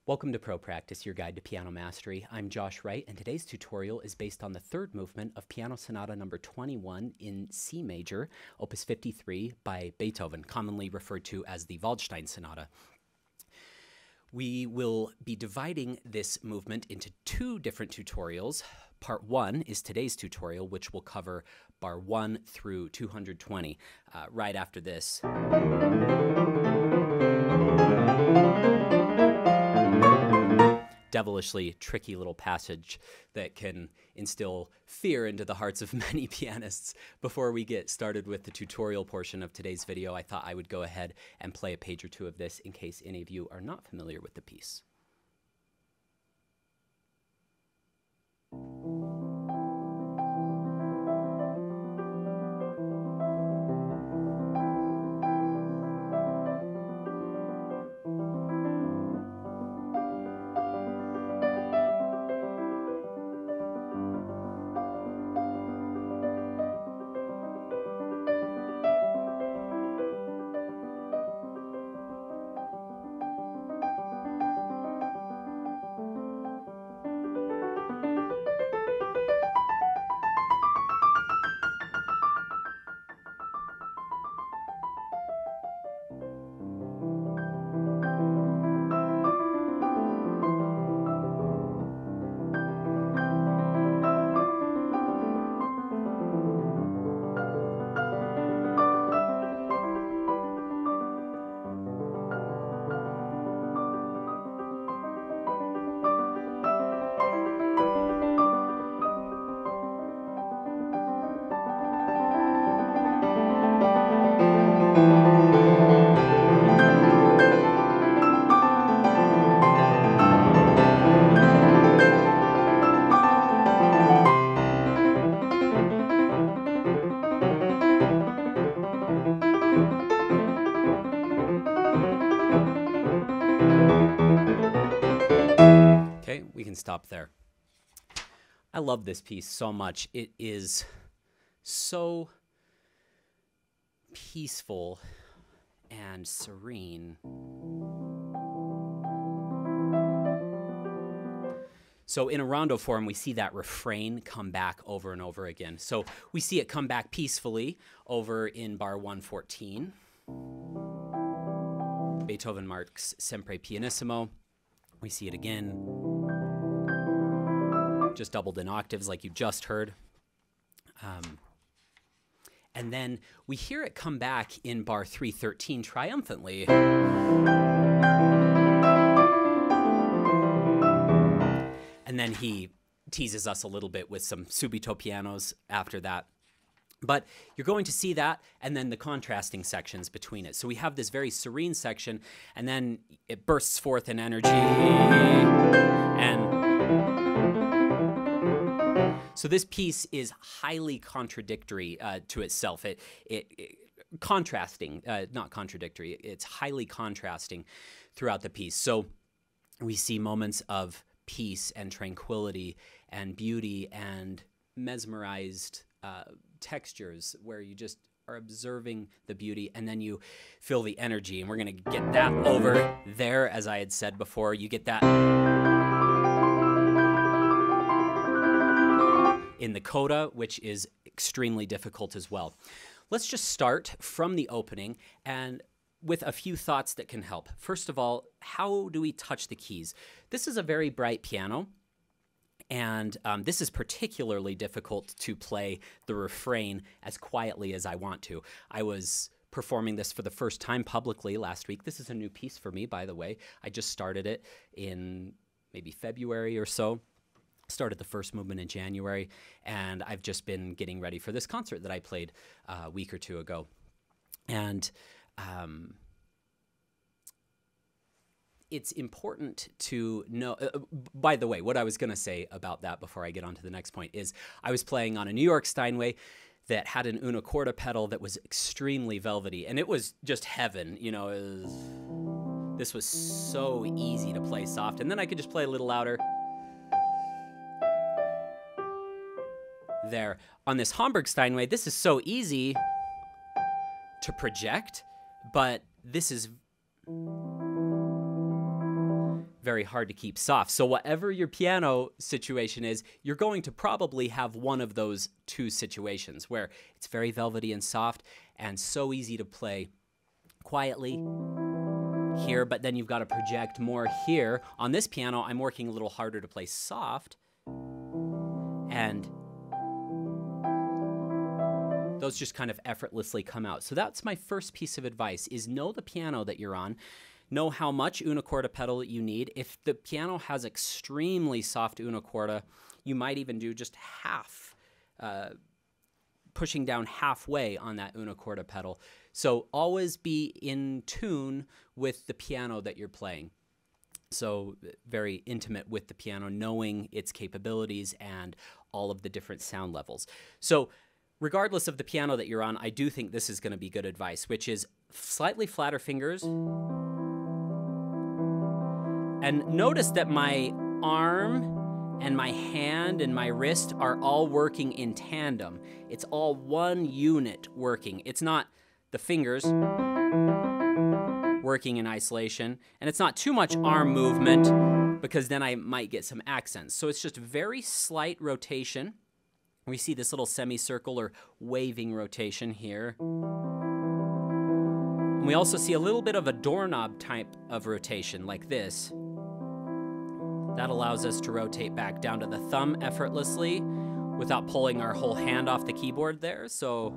Welcome to Pro Practice, your guide to piano mastery. I'm Josh Wright, and today's tutorial is based on the third movement of Piano Sonata No. 21 in C major, Opus 53 by Beethoven, commonly referred to as the Waldstein Sonata. We will be dividing this movement into two different tutorials. Part 1 is today's tutorial, which will cover bar 1 through 220. Right after this, devilishly tricky little passage that can instill fear into the hearts of many pianists. Before we get started with the tutorial portion of today's video, I thought I would go ahead and play a page or two of this in case any of you are not familiar with the piece. Okay, we can stop there. I love this piece so much. It is so peaceful and serene. So in a rondo form, we see that refrain come back over and over again. So we see it come back peacefully over in bar 114. Beethoven marks sempre pianissimo. We see it again, just doubled in octaves like you just heard. And then we hear it come back in bar 313 triumphantly. And then he teases us a little bit with some subito pianos after that. But you're going to see that, and then the contrasting sections between it. So we have this very serene section, and then it bursts forth in energy. And so this piece is highly contradictory to itself. Contrasting, not contradictory. It's highly contrasting throughout the piece. So we see moments of peace and tranquility and beauty and mesmerized textures where you just are observing the beauty, and then you feel the energy, and we're going to get that over there. As I had said before, you get that in the coda, which is extremely difficult as well. Let's just start from the opening and with a few thoughts that can help. First of all, how do we touch the keys? This is a very bright piano, and this is particularly difficult to play the refrain as quietly as I want to. I was performing this for the first time publicly last week. This is a new piece for me, by the way. I just started it in maybe February or so. Started the first movement in January, and I've just been getting ready for this concert that I played a week or two ago. And it's important to know, by the way, what I was going to say about that before I get on to the next point is I was playing on a New York Steinway that had an una corda pedal that was extremely velvety, and it was just heaven. You know, this was so easy to play soft, and then I could just play a little louder. There. On this Hamburg Steinway, this is so easy to project, but this is very hard to keep soft. So whatever your piano situation is, you're going to probably have one of those two situations where it's very velvety and soft and so easy to play quietly here, but then you've got to project more here. On this piano, I'm working a little harder to play soft, and those just kind of effortlessly come out. So that's my first piece of advice, is know the piano that you're on. Know how much una corda pedal you need. If the piano has extremely soft una corda, you might even do just half, pushing down halfway on that una corda pedal. So always be in tune with the piano that you're playing. So very intimate with the piano, knowing its capabilities and all of the different sound levels. So regardless of the piano that you're on, I do think this is going to be good advice, which is slightly flatter fingers. And notice that my arm and my hand and my wrist are all working in tandem. It's all one unit working. It's not the fingers working in isolation, and it's not too much arm movement because then I might get some accents. So it's just very slight rotation. We see this little semicircle or waving rotation here. And we also see a little bit of a doorknob type of rotation like this. That allows us to rotate back down to the thumb effortlessly without pulling our whole hand off the keyboard there. So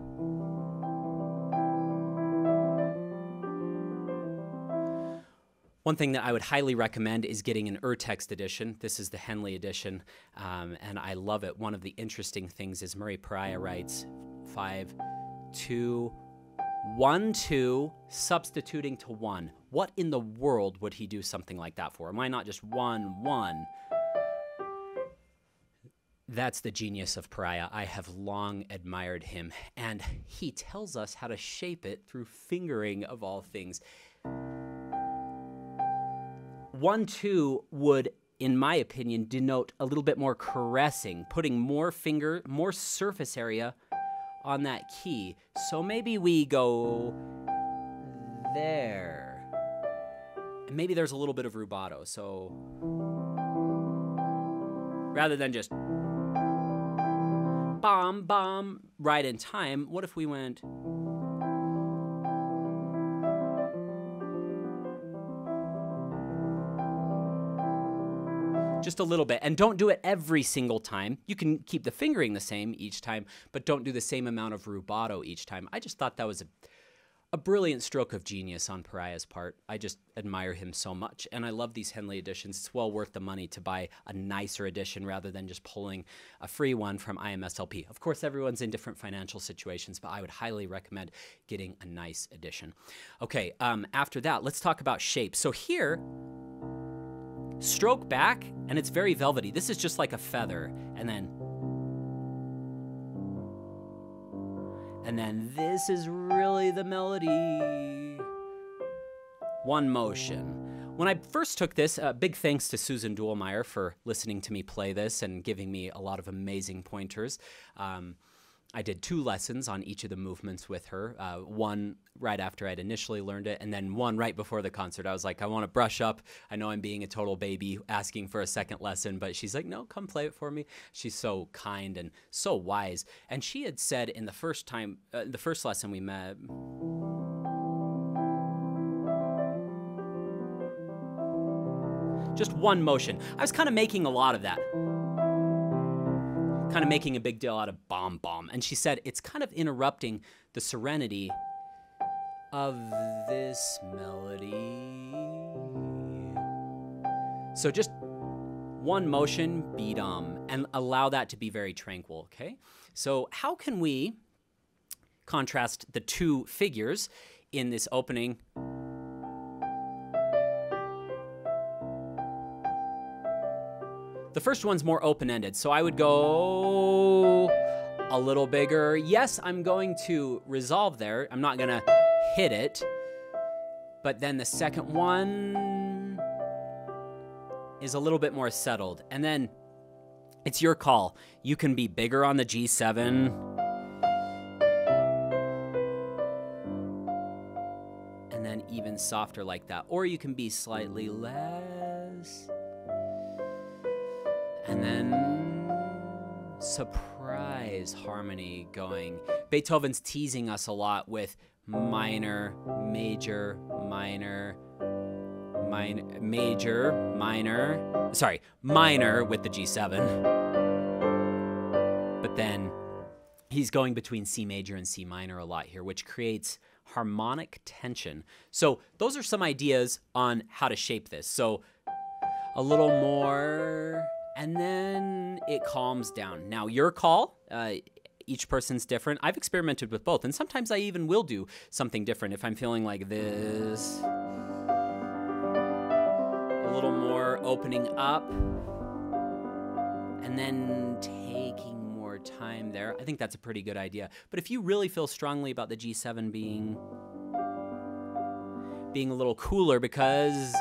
one thing that I would highly recommend is getting an Urtext edition. This is the Henley edition, and I love it. One of the interesting things is Murray Pariah writes 5, 2, 1, 2, substituting to 1. What in the world would he do something like that for? Why not just 1, 1? That's the genius of Pariah. I have long admired him, and he tells us how to shape it through fingering of all things. 1, 2 would, in my opinion, denote a little bit more caressing, putting more surface area on that key. So maybe we go there. And maybe there's a little bit of rubato. So rather than just bomb, bomb, right in time, what if we went just a little bit? And don't do it every single time. You can keep the fingering the same each time, but don't do the same amount of rubato each time. I just thought that was a brilliant stroke of genius on Pariah's part. I just admire him so much, and I love these Henley editions. It's well worth the money to buy a nicer edition rather than just pulling a free one from IMSLP. Of course, everyone's in different financial situations, but I would highly recommend getting a nice edition. Okay, after that, let's talk about shape. So here, stroke back, and it's very velvety. This is just like a feather, and then this is really the melody. One motion. When I first took this, big thanks to Susan Duhlmeyer for listening to me play this and giving me a lot of amazing pointers. I did 2 lessons on each of the movements with her, one right after I'd initially learned it, and then one right before the concert. I was like, I want to brush up. I know I'm being a total baby asking for a second lesson, but she's like, no, come play it for me. She's so kind and so wise. And she had said in the first lesson we met, just one motion. I was kind of making a lot of that. Kind of making a big deal out of bomb bomb. And she said it's kind of interrupting the serenity of this melody. So just one motion, beat and allow that to be very tranquil, okay? So how can we contrast the 2 figures in this opening? The first one's more open-ended, so I would go a little bigger. Yes, I'm going to resolve there. I'm not gonna hit it. But then the second one is a little bit more settled. And then it's your call. You can be bigger on the G7. And then even softer like that. Or you can be slightly less. this. And then surprise harmony going. Beethoven's teasing us a lot with minor, major, minor, major, minor. Sorry, minor with the G7. But then he's going between C major and C minor a lot here, which creates harmonic tension. So those are some ideas on how to shape this. So a little more, and then it calms down. Now, your call. Each person's different. I've experimented with both, and sometimes I even will do something different if I'm feeling like this. A little more opening up, and then taking more time there. I think that's a pretty good idea. But if you really feel strongly about the G7 being a little cooler because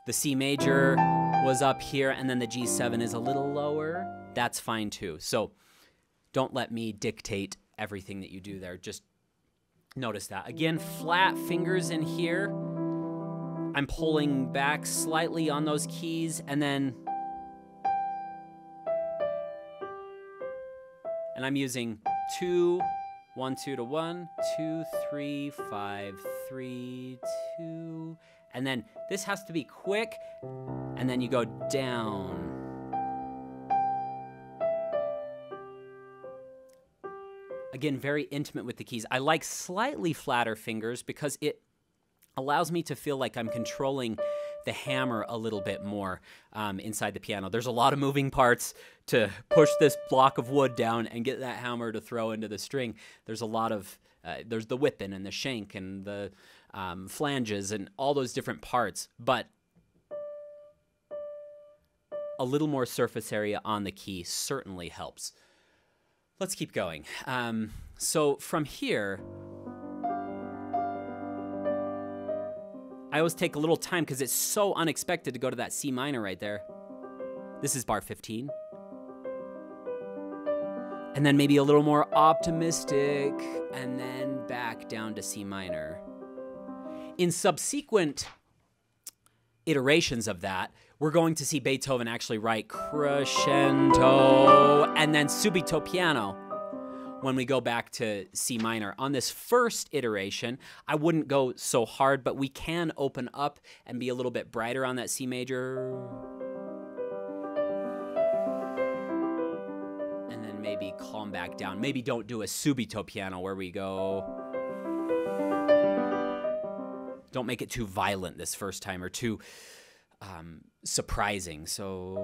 the C major was up here and then the G7 is a little lower, that's fine too. So don't let me dictate everything that you do there. Just notice that. Again, flat fingers in here. I'm pulling back slightly on those keys, and then I'm using 2, 1, 2 to 1, 2, 3, 5, 3, 2, and then this has to be quick, and then you go down. Again, very intimate with the keys. I like slightly flatter fingers because it allows me to feel like I'm controlling the hammer a little bit more inside the piano. There's a lot of moving parts to push this block of wood down and get that hammer to throw into the string. There's a lot of, there's the whipping and the shank and the flanges and all those different parts, but a little more surface area on the key certainly helps. Let's keep going. So from here, I always take a little time because it's so unexpected to go to that C minor right there. This is bar 15. And then maybe a little more optimistic, and then back down to C minor. In subsequent iterations of that, we're going to see Beethoven actually write crescendo and then subito piano when we go back to C minor. On this first iteration, I wouldn't go so hard, but we can open up and be a little bit brighter on that C major. And then maybe calm back down. Maybe don't do a subito piano where we go. Don't make it too violent this first time or too surprising. So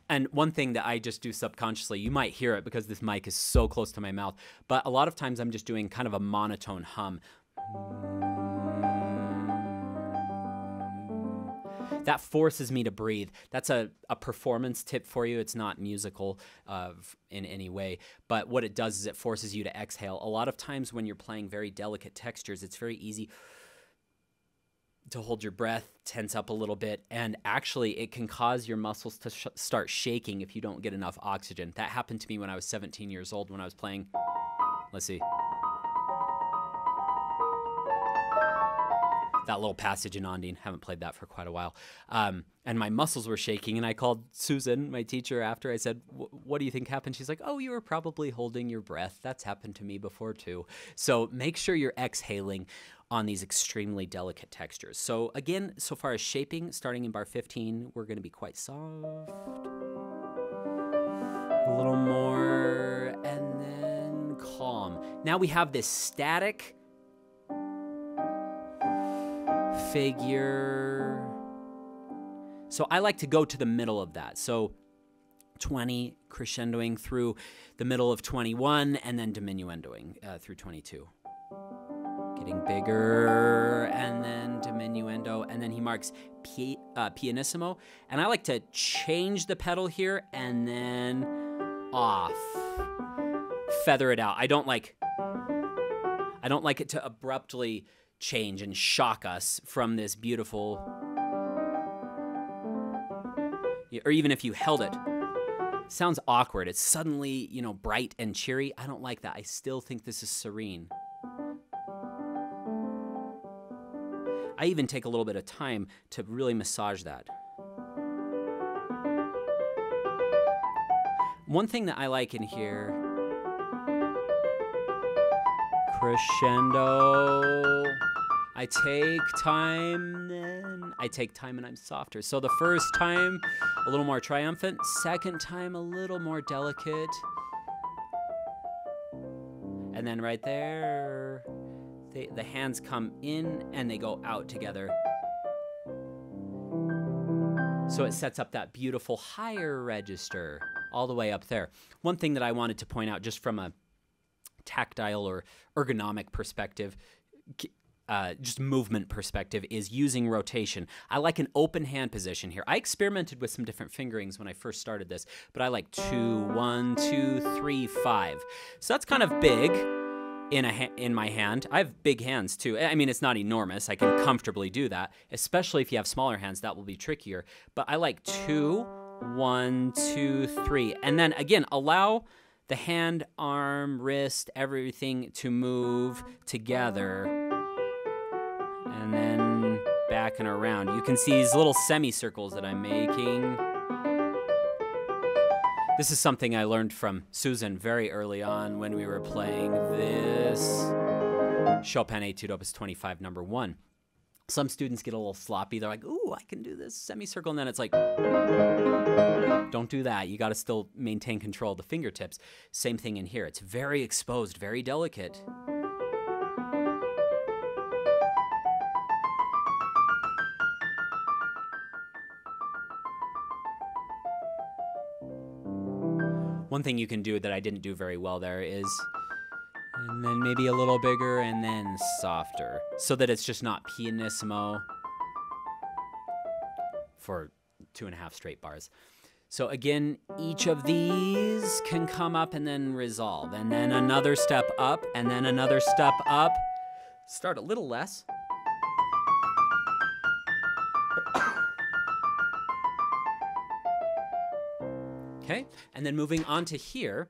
and one thing that I just do subconsciously, you might hear it because this mic is so close to my mouth, but a lot of times I'm just doing kind of a monotone hum. That forces me to breathe. That's a performance tip for you. It's not musical in any way, but what it does is it forces you to exhale. A lot of times when you're playing very delicate textures, it's very easy to hold your breath, tense up a little bit, and actually it can cause your muscles to start shaking if you don't get enough oxygen. That happened to me when I was 17 years old when I was playing, let's see, that little passage in Ondine. Haven't played that for quite a while. And my muscles were shaking, and I called Susan, my teacher, after. I said, what do you think happened? She's like, oh, you were probably holding your breath. That's happened to me before too. So make sure you're exhaling on these extremely delicate textures. So again, so far as shaping, starting in bar 15, we're going to be quite soft. A little more, and then calm. Now we have this static figure. So I like to go to the middle of that. So 20 crescendoing through the middle of 21 and then diminuendoing through 22. Getting bigger and then diminuendo, and then he marks pianissimo. And I like to change the pedal here and then off. Feather it out. I don't like it to abruptly change and shock us from this beautiful, or even if you held it, Sounds awkward. It's suddenly, you know, bright and cheery. I don't like that. I still think this is serene. I even take a little bit of time to really massage that. One thing that I like in here, crescendo. I take time, then I take time and I'm softer. So the first time, a little more triumphant. Second time, a little more delicate. And then right there, the hands come in and they go out together. So it sets up that beautiful higher register all the way up there. One thing that I wanted to point out just from a tactile or ergonomic perspective, just movement perspective, is using rotation. I like an open hand position here. I experimented with some different fingerings when I first started this, but I like 2, 1, 2, 3, 5. So that's kind of big in my hand. I have big hands too. I mean, it's not enormous. I can comfortably do that, especially if you have smaller hands. That will be trickier. But I like 2, 1, 2, 3. And then again, allow the hand, arm, wrist, everything to move together. And then back and around. You can see these little semicircles that I'm making. This is something I learned from Susan very early on when we were playing this Chopin Etude Opus 25 number 1. Some students get a little sloppy. They're like, ooh, I can do this semicircle. And then it's like, don't do that. You got to still maintain control of the fingertips. Same thing in here. It's very exposed, very delicate. One thing you can do that I didn't do very well there is, and then maybe a little bigger and then softer, so that it's just not pianissimo for 2.5 straight bars. So again, each of these can come up and then resolve, and then another step up, and then another step up. Start a little less. Okay, and then moving on to here,